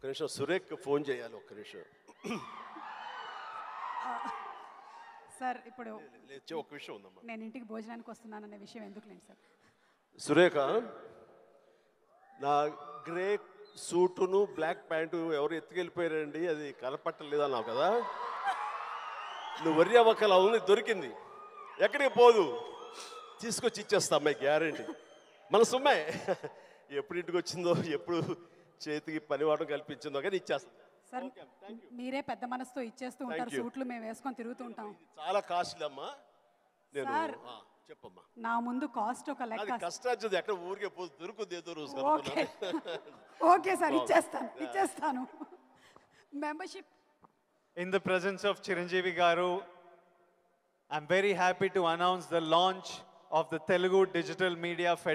నిమిషం సురేఖ్కి ఫోన్ చేయాలి, ఒక్క నిమిషం. సార్ ఇప్పుడు ఒక్క విషయం ఉందమ్మా. నేను ఇంటికి భోజనానికి వస్తున్నాననే విషయం ఎందుకులేండి సార్. సురేఖ, నా గ్రే సూటును బ్లాక్ ప్యాంటు ఎవరు ఎత్తుకెళ్ళిపోయారండి, అది కనపట్టలేదన్నావు కదా. నువ్వు వర్రి అవ్వకల ఉంది, దొరికింది, ఎక్కడికి పోదు, తీసుకొచ్చి ఇచ్చేస్తా అమ్మాయి, గ్యారంటీ. మన సుమ్మాయి ఎప్పుడు ఇంటికి వచ్చిందో, ఎప్పుడు చేతికి పనివాటం కల్పించిందో కానీ ఇచ్చేస్తా. సార్ మీరే పెద్ద మనసుతో ఇచ్చేస్తూ ఉంటారు, సూట్లు మేము వేసుకొని తిరుగుతూ ఉంటాం. చాలా కాస్ట్లీ అమ్మా. నేను చెప్పమ్మా, నా ముందు కాస్ట్ ఒక లెక్క. కష్టార్జిత ఎక్కడ ఊరికే పోదు, దొరుకుతుంది ఏదో రోజు. ఓకే సార్, ఇచ్చేస్తాను. Membership. In the presence of Chiranjeevi Garu, I'm very happy to announce the launch of the Telugu Digital Media Federation.